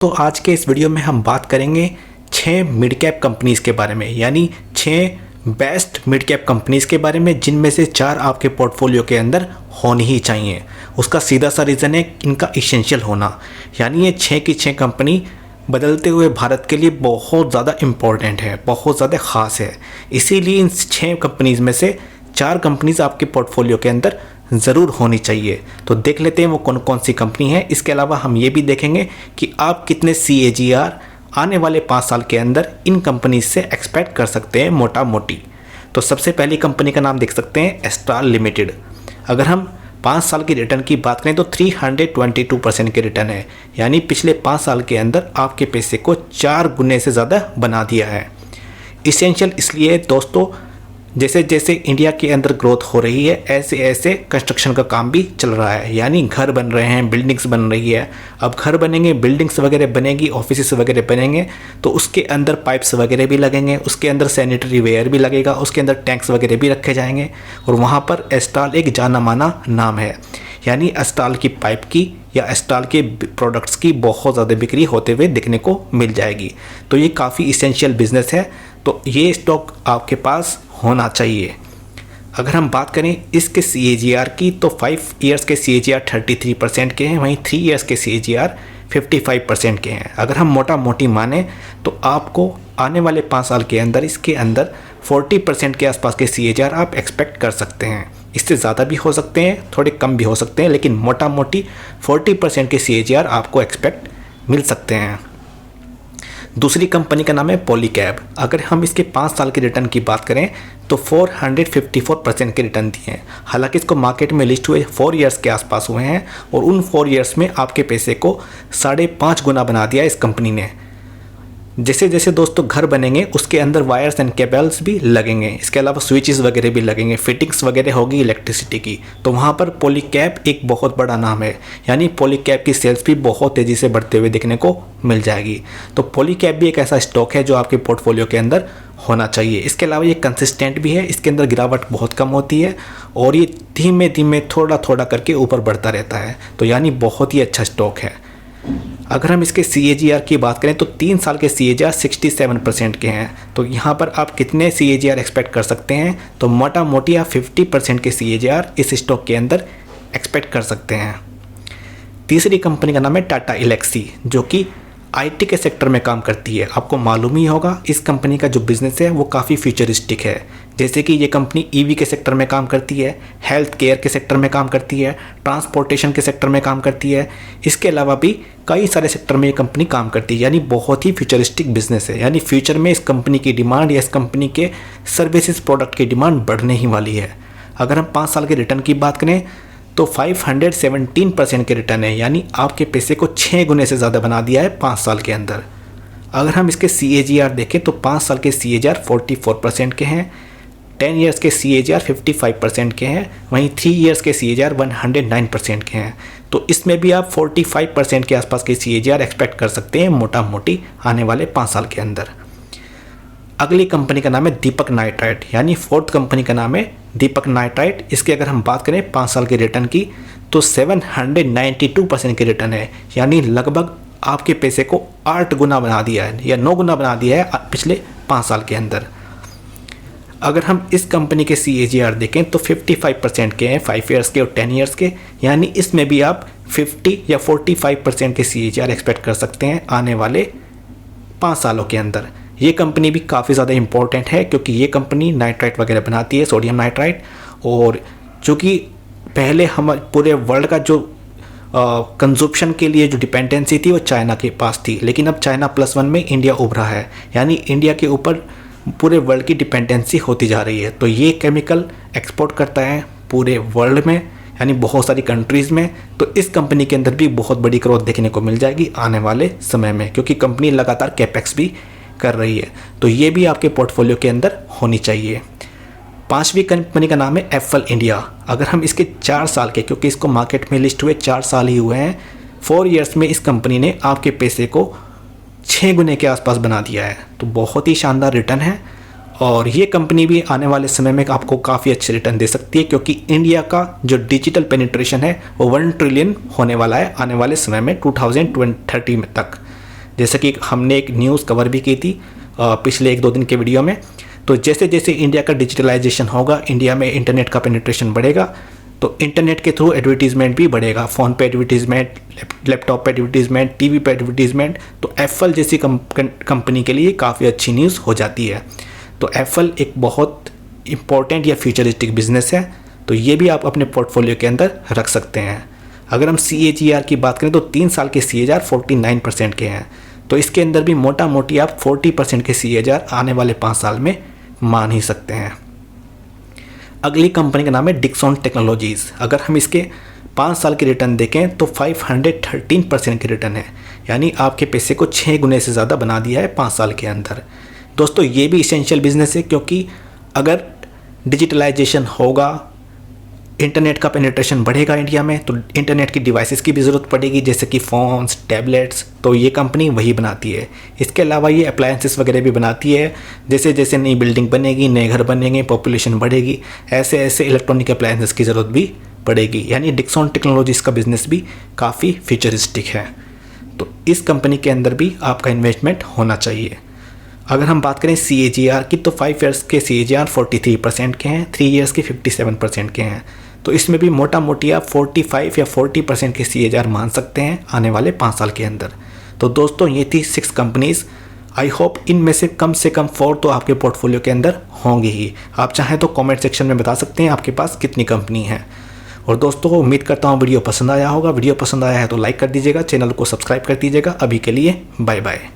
तो आज के इस वीडियो में हम बात करेंगे 6 मिड कैप कंपनीज़ के बारे में, यानी 6 बेस्ट मिड कैप कंपनीज़ के बारे में, जिनमें से 4 आपके पोर्टफोलियो के अंदर होनी ही चाहिए। उसका सीधा सा रीज़न है इनका इसेंशियल होना, यानी ये 6 की 6 कंपनी बदलते हुए भारत के लिए बहुत ज़्यादा इम्पोर्टेंट है, बहुत ज़्यादा ख़ास है। इसीलिए इन 6 कंपनीज़ में से 4 कंपनीज़ आपके पोर्टफोलियो के अंदर ज़रूर होनी चाहिए। तो देख लेते हैं वो कौन कौन सी कंपनी है। इसके अलावा हम ये भी देखेंगे कि आप कितने CAGR आने वाले 5 साल के अंदर इन कंपनीज से एक्सपेक्ट कर सकते हैं मोटा मोटी। तो सबसे पहली कंपनी का नाम देख सकते हैं एस्ट्राल लिमिटेड। अगर हम 5 साल की रिटर्न की बात करें तो 322% के रिटर्न है, यानी पिछले 5 साल के अंदर आपके पैसे को 4 गुने से ज़्यादा बना दिया है। इसेंशियल इसलिए दोस्तों, जैसे जैसे इंडिया के अंदर ग्रोथ हो रही है ऐसे ऐसे कंस्ट्रक्शन का काम भी चल रहा है, यानी घर बन रहे हैं, बिल्डिंग्स बन रही है। अब घर बनेंगे, बिल्डिंग्स वगैरह बनेगी, ऑफिस वगैरह बनेंगे, तो उसके अंदर पाइप्स वगैरह भी लगेंगे, उसके अंदर सैनिटरी वेयर भी लगेगा, उसके अंदर टैंक्स वगैरह भी रखे जाएंगे। और वहाँ पर एस्ट्राल एक जाना माना नाम है, यानी एस्ट्राल की पाइप की या एस्ट्राल के प्रोडक्ट्स की बहुत ज़्यादा बिक्री होते हुए देखने को मिल जाएगी। तो ये काफ़ी इसेंशियल बिजनेस है, तो ये स्टॉक आपके पास होना चाहिए। अगर हम बात करें इसके CAGR की, तो 5 इयर्स के CAGR 33% के हैं, वहीं 3 इयर्स के CAGR 55% के हैं। अगर हम मोटा मोटी माने तो आपको आने वाले 5 साल के अंदर इसके अंदर 40% के आसपास के CAGR आप एक्सपेक्ट कर सकते हैं। इससे ज़्यादा भी हो सकते हैं, थोड़े कम भी हो सकते हैं, लेकिन मोटा मोटी 40% के CAGR आपको एक्सपेक्ट मिल सकते हैं। दूसरी कंपनी का नाम है पॉलीकैब। अगर हम इसके 5 साल के रिटर्न की बात करें तो 454% के रिटर्न दिए हैं। हालांकि इसको मार्केट में लिस्ट हुए 4 इयर्स के आसपास हुए हैं, और उन 4 इयर्स में आपके पैसे को 5.5 गुना बना दिया इस कंपनी ने। जैसे जैसे दोस्तों घर बनेंगे उसके अंदर वायर्स एंड केबल्स भी लगेंगे, इसके अलावा स्विचेस वगैरह भी लगेंगे, फिटिंग्स वगैरह होगी इलेक्ट्रिसिटी की। तो वहाँ पर पॉलीकैब एक बहुत बड़ा नाम है, यानी पॉलीकैब की सेल्स भी बहुत तेज़ी से बढ़ते हुए देखने को मिल जाएगी। तो पॉलीकैब भी एक ऐसा स्टॉक है जो आपके पोर्टफोलियो के अंदर होना चाहिए। इसके अलावा ये कंसिस्टेंट भी है, इसके अंदर गिरावट बहुत कम होती है, और ये धीमे धीमे थोड़ा थोड़ा करके ऊपर बढ़ता रहता है, तो यानी बहुत ही अच्छा स्टॉक है। अगर हम इसके CAGR की बात करें तो 3 साल के CAGR 67% के हैं। तो यहाँ पर आप कितने CAGR एक्सपेक्ट कर सकते हैं, तो मोटा मोटी आप 50% के CAGR इस स्टॉक के अंदर एक्सपेक्ट कर सकते हैं। तीसरी कंपनी का नाम है टाटा एल्क्सी, जो कि IT के सेक्टर में काम करती है। आपको मालूम ही होगा इस कंपनी का जो बिज़नेस है वो काफ़ी फ्यूचरिस्टिक है। जैसे कि ये कंपनी EV के सेक्टर में काम करती है, हेल्थ केयर के सेक्टर में काम करती है, ट्रांसपोर्टेशन के सेक्टर में काम करती है। इसके अलावा भी कई सारे सेक्टर में ये कंपनी काम करती है, यानी बहुत ही फ्यूचरिस्टिक बिजनेस है। यानी फ्यूचर में इस कंपनी की डिमांड या इस कंपनी के सर्विसेज प्रोडक्ट की डिमांड बढ़ने ही वाली है। अगर हम 5 साल के रिटर्न की बात करें तो 517% के रिटर्न है, यानी आपके पैसे को 6 गुने से ज़्यादा बना दिया है 5 साल के अंदर। अगर हम इसके CAGR देखें तो 5 साल के CAGR 44% के हैं, 10 इयर्स के CAGR 55% के हैं, वहीं 3 इयर्स के CAGR 109% के हैं। तो इसमें भी आप 45% के आसपास के CAGR एक्सपेक्ट कर सकते हैं मोटा मोटी आने वाले 5 साल के अंदर। अगली कंपनी का नाम है दीपक नाइट्राइट, यानी 4th कंपनी का नाम है दीपक नाइट्राइट। इसकी अगर हम बात करें 5 साल के रिटर्न की तो 792% के रिटर्न है, यानी लगभग आपके पैसे को 8 गुना बना दिया है या 9 गुना बना दिया है पिछले 5 साल के अंदर। अगर हम इस कंपनी के CAGR देखें तो 55% के हैं 5 इयर्स के और 10 इयर्स के, यानी इसमें भी आप 50 या 45% के CAGR एक्सपेक्ट कर सकते हैं आने वाले 5 सालों के अंदर। ये कंपनी भी काफ़ी ज़्यादा इंपॉर्टेंट है, क्योंकि ये कंपनी नाइट्राइट वगैरह बनाती है, सोडियम नाइट्राइट, और चूँकि पहले हम पूरे वर्ल्ड का जो कंजप्शन के लिए जो डिपेंडेंसी थी वो चाइना के पास थी, लेकिन अब चाइना +1 में इंडिया उभरा है, यानी इंडिया के ऊपर पूरे वर्ल्ड की डिपेंडेंसी होती जा रही है। तो ये केमिकल एक्सपोर्ट करता है पूरे वर्ल्ड में, यानी बहुत सारी कंट्रीज़ में। तो इस कंपनी के अंदर भी बहुत बड़ी ग्रोथ देखने को मिल जाएगी आने वाले समय में, क्योंकि कंपनी लगातार कैपेक्स भी कर रही है। तो ये भी आपके पोर्टफोलियो के अंदर होनी चाहिए। 5वीं कंपनी का नाम है एप्पल इंडिया। अगर हम इसके 4 साल के, क्योंकि इसको मार्केट में लिस्ट हुए 4 साल ही हुए हैं, 4 इयर्स में इस कंपनी ने आपके पैसे को 6 गुने के आसपास बना दिया है। तो बहुत ही शानदार रिटर्न है, और ये कंपनी भी आने वाले समय में आपको काफ़ी अच्छे रिटर्न दे सकती है, क्योंकि इंडिया का जो डिजिटल पेनिट्रेशन है वो 1 ट्रिलियन होने वाला है आने वाले समय में 2030 में तक। जैसे कि हमने एक न्यूज़ कवर भी की थी पिछले 1-2 दिन के वीडियो में। तो जैसे जैसे इंडिया का डिजिटलाइजेशन होगा, इंडिया में इंटरनेट का पेनिट्रेशन बढ़ेगा, तो इंटरनेट के थ्रू एडवर्टीज़मेंट भी बढ़ेगा। फ़ोन पे एडवर्टीज़मेंट, लैपटॉप पे एडवर्टीज़मेंट, टीवी पे एडवर्टीज़मेंट। तो एप्पल जैसी कंपनी के लिए काफ़ी अच्छी न्यूज़ हो जाती है। तो एप्पल एक बहुत इम्पॉर्टेंट या फ्यूचरिस्टिक बिजनेस है, तो ये भी आप अपने पोर्टफोलियो के अंदर रख सकते हैं। अगर हम CAGR की बात करें तो 3 साल के CAGR 49% के हैं, तो इसके अंदर भी मोटा मोटी आप 40% के CAGR आने वाले 5 साल में मान ही सकते हैं। अगली कंपनी का नाम है डिक्सन टेक्नोलॉजीज़। अगर हम इसके 5 साल के रिटर्न देखें तो 513% के रिटर्न है, यानी आपके पैसे को 6 गुने से ज़्यादा बना दिया है 5 साल के अंदर। दोस्तों ये भी इसेंशियल बिजनेस है, क्योंकि अगर डिजिटलाइजेशन होगा, इंटरनेट का पेनिट्रेशन बढ़ेगा इंडिया में, तो इंटरनेट की डिवाइसेस की भी ज़रूरत पड़ेगी, जैसे कि फ़ोन्स, टैबलेट्स, तो ये कंपनी वही बनाती है। इसके अलावा ये अप्लायंसेस वगैरह भी बनाती है। जैसे जैसे नई बिल्डिंग बनेगी, नए घर बनेंगे, पॉपुलेशन बढ़ेगी, ऐसे ऐसे इलेक्ट्रॉनिक अप्लायंसेस की ज़रूरत भी पड़ेगी। यानी डिक्सन टेक्नोलॉजीज़ का बिज़नेस भी काफ़ी फ्यूचरिस्टिक है, तो इस कंपनी के अंदर भी आपका इन्वेस्टमेंट होना चाहिए। अगर हम बात करें CAGR की, तो 5 ईयर्स के CAGR 43% के हैं, 3 ईयर्स के 57% के हैं। तो इसमें भी मोटा मोटी आप 45 या 40% के CAGR मान सकते हैं आने वाले 5 साल के अंदर। तो दोस्तों ये थी 6 कंपनीज़। आई होप इनमें से कम 4 तो आपके पोर्टफोलियो के अंदर होंगी ही। आप चाहें तो कमेंट सेक्शन में बता सकते हैं आपके पास कितनी कंपनी है। और दोस्तों उम्मीद करता हूँ वीडियो पसंद आया होगा। वीडियो पसंद आया है तो लाइक कर दीजिएगा, चैनल को सब्सक्राइब कर दीजिएगा। अभी के लिए बाय बाय।